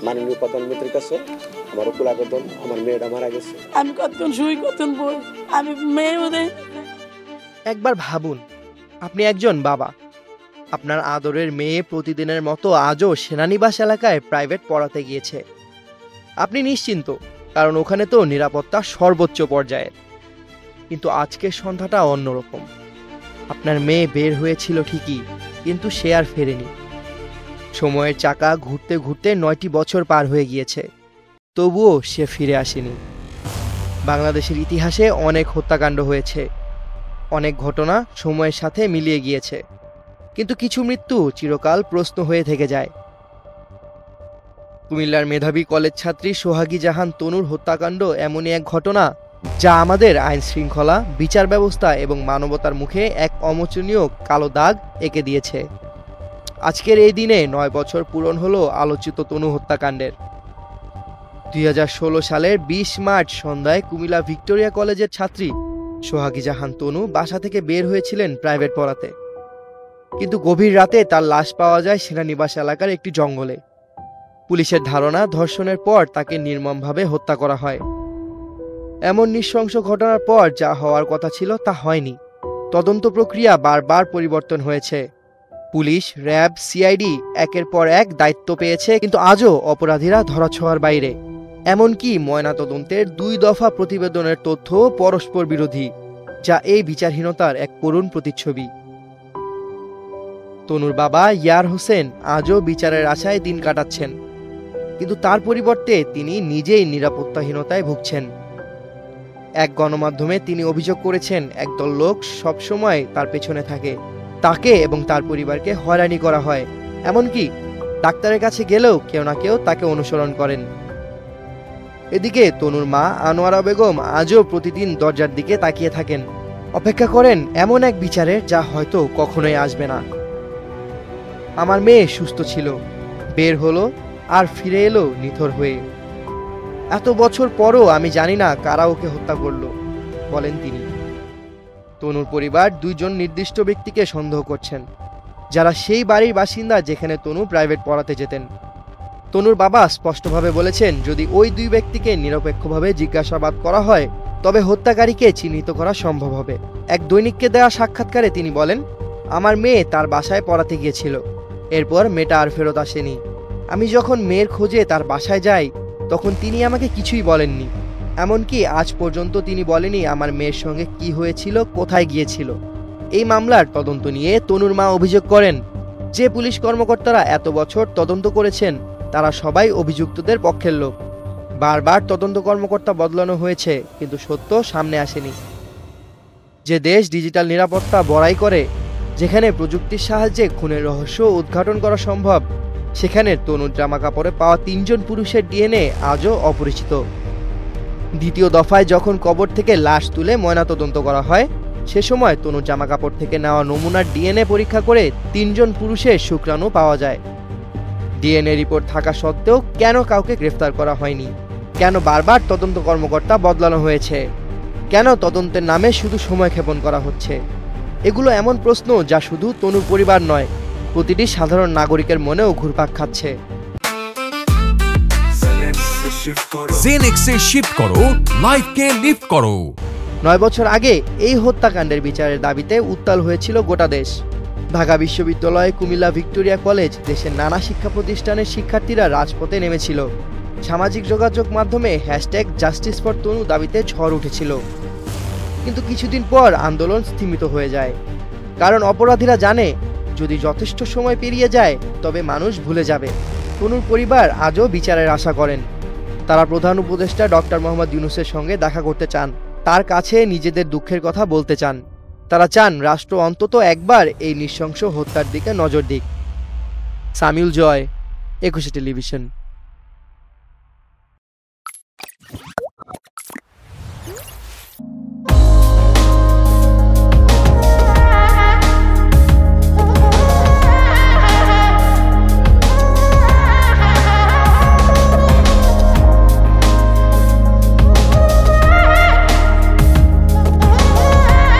মাননীয় প্রধানমন্ত্রীর কাছে আমার উপর আবেদন, আমার মেয়েটা মারা গেছে। আমি কতক্ষণ শুই কতক্ষণ বই, আমি মেয়ে ওদের। একবার ভাবুন, আপনি একজন বাবা, আপনার আদরের মেয়ে প্রতিদিনের মতো আজও সেনানিবাস এলাকায় প্রাইভেট পড়াতে গিয়েছে। আপনি নিশ্চিন্ত, কারণ ওখানে তো নিরাপত্তা সর্বোচ্চ পর্যায়ের। কিন্তু আজকের সন্ধ্যাটা অন্যরকম। আপনার মেয়ে বের হয়েছিল ঠিকই, কিন্তু সে আর ফেরেনি। সময়ের চাকা ঘুরতে ঘুরতে 9টি বছর পার হয়ে গিয়েছে, তবুও সে ফিরে আসেনি। বাংলাদেশের ইতিহাসে অনেক হত্যাকাণ্ড হয়েছে, অনেক ঘটনা সময়ের সাথে মিলিয়ে গিয়েছে, কিন্তু কিছু মৃত্যু চিরকাল প্রশ্ন হয়ে থেকে যায়। কুমিল্লার মেধাবী কলেজ ছাত্রী সোহাগী জাহান তনুর হত্যাকাণ্ড এমনই এক ঘটনা যা আমাদের আইন শৃঙ্খলা, বিচার ব্যবস্থা এবং মানবতার মুখে এক অমোচনীয় কালো দাগ এঁকে দিয়েছে। আজকের এই দিনে 9 বছর পূরণ হলো আলোচিত তনু হত্যাকাণ্ডের। 2016 সালের 20 মার্চ সন্ধ্যায় কুমিল্লা ভিক্টোরিয়া কলেজের ছাত্রী সোহাগী জাহান তনু বাসা থেকে বের হয়েছিলেন প্রাইভেট পড়াতে, কিন্তু গভীর রাতে তার লাশ পাওয়া যায় সেনানিবাস এলাকার একটি জঙ্গলে। পুলিশের ধারণা, ধর্ষণের পর তাকে নির্মমভাবে হত্যা করা হয়। এমন নৃশংস ঘটনার পর যা হওয়ার কথা ছিল তা হয়নি। তদন্ত প্রক্রিয়া বারবার পরিবর্তন হয়েছে। পুলিশ, র্যাব, সিআইডি একের পর এক দায়িত্ব পেয়েছে, কিন্তু আজও অপরাধীরা ধরাছোঁয়ার বাইরে। এমনকি ময়নাতদন্তের 2 দফা প্রতিবেদনের তথ্য পরস্পর বিরোধী, যা এই বিচারহীনতার এক করুণ প্রতিচ্ছবি। তনুর বাবা ইয়ার হোসেন আজও বিচারের আশায় দিন কাটাচ্ছেন, কিন্তু তার পরিবর্তে তিনি নিজেই নিরাপত্তাহীনতায় ভুগছেন। এক গণমাধ্যমে তিনি অভিযোগ করেছেন, একদল লোক সবসময় তার পেছনে থাকে, তাকে এবং তার পরিবারকে হয়রানি করা হয়। এমনকি ডাক্তারের কাছে গেলেও কেউ না কেউ তাকে অনুসরণ করেন। এদিকে তনুর মা আনোয়ারা বেগম আজও প্রতিদিন দরজার দিকে তাকিয়ে থাকেন, অপেক্ষা করেন এমন এক বিচারের যা হয়তো কখনোই আসবে না। আমার মেয়ে সুস্থ ছিল, বের হলো, আর ফিরে এলো নিথর হয়ে। এত বছর পরও আমি জানি না কারা ওকে হত্যা করলো, বলেন তিনি। তনুর পরিবার 2 জন নির্দিষ্ট ব্যক্তিকে সন্দেহ করছেন, যারা সেই বাড়ির বাসিন্দা যেখানে তনু প্রাইভেট পড়াতে যেতেন। তনুর বাবা স্পষ্টভাবে বলেছেন, যদি ওই 2 ব্যক্তিকে নিরপেক্ষভাবে জিজ্ঞাসাবাদ করা হয় তবে হত্যাকারীকে চিহ্নিত করা সম্ভব হবে। এক দৈনিককে দেওয়া সাক্ষাৎকারে তিনি বলেন, আমার মেয়ে তার বাসায় পড়াতে গিয়েছিল, এরপর মেয়েটা আর ফেরত আসেনি। আমি যখন মেয়ের খোঁজে তার বাসায় যাই তখন তিনি আমাকে কিছুই বলেননি। এমনকি আজ পর্যন্ত তিনি বলেনি আমার মেয়ের সঙ্গে কি হয়েছিল, কোথায় গিয়েছিল। এই মামলার তদন্ত নিয়ে তনুর মা অভিযোগ করেন, যে পুলিশ কর্মকর্তারা এত বছর তদন্ত করেছেন তারা সবাই অভিযুক্তদের পক্ষের লোক। বারবার তদন্ত কর্মকর্তা বদলানো হয়েছে, কিন্তু সত্য সামনে আসেনি। যে দেশ ডিজিটাল নিরাপত্তা বড়াই করে, যেখানে প্রযুক্তির সাহায্যে খুনের রহস্য উদ্ঘাটন করা সম্ভব, সেখানে তনুর জামা কাপড়ে পাওয়া 3 জন পুরুষের ডিএনএ আজও অপরিচিত। দ্বিতীয় দফায় যখন কবর থেকে লাশ তুলে ময়নাতদন্ত করা হয়, সে সময় তনুর জামা কাপড় থেকে নেওয়া নমুনার ডিএনএ পরীক্ষা করে 3 জন পুরুষের শুক্রাণু পাওয়া যায়। ডিএনএ রিপোর্ট থাকা সত্ত্বেও কেন কাউকে গ্রেফতার করা হয়নি? কেন বারবার তদন্ত কর্মকর্তা বদলানো হয়েছে? কেন তদন্তের নামে শুধু সময় ক্ষেপণ করা হচ্ছে? এগুলো এমন প্রশ্ন যা শুধু তনুর পরিবার নয়, প্রতিটি সাধারণ নাগরিকের মনেও ঘুরপাক খাচ্ছে। জেনেক্সে শিফট করো, লাইফকে লিফট করো। 9 বছর আগে এই হত্যাকাণ্ডের বিচারের দাবিতে উত্তাল হয়েছিল গোটা দেশ। ঢাকা বিশ্ববিদ্যালয়, কুমিল্লা ভিক্টোরিয়া কলেজ, দেশের নানা শিক্ষা প্রতিষ্ঠানের শিক্ষার্থীরা রাজপথে নেমেছিল। সামাজিক যোগাযোগ মাধ্যমে #জাস্টিস ফর তনু দাবিতে ঝড় উঠেছিল। কিন্তু কিছুদিন পর আন্দোলন স্থিমিত হয়ে যায়, কারণ অপরাধীরা জানে যদি যথেষ্ট সময় পেরিয়ে যায় তবে মানুষ ভুলে যাবে। তনুর পরিবার আজও বিচারের আশা করেন। তারা প্রধান উপদেষ্টা ডক্টর মোহাম্মদ ইউনূসের সঙ্গে দেখা করতে চান, তার কাছে নিজেদের দুঃখের কথা বলতে চান। তারা চান রাষ্ট্র অন্তত একবার এই নৃশংস হত্যার দিকে নজর দিক। সামিউল জয়, 21 টেলিভিশন।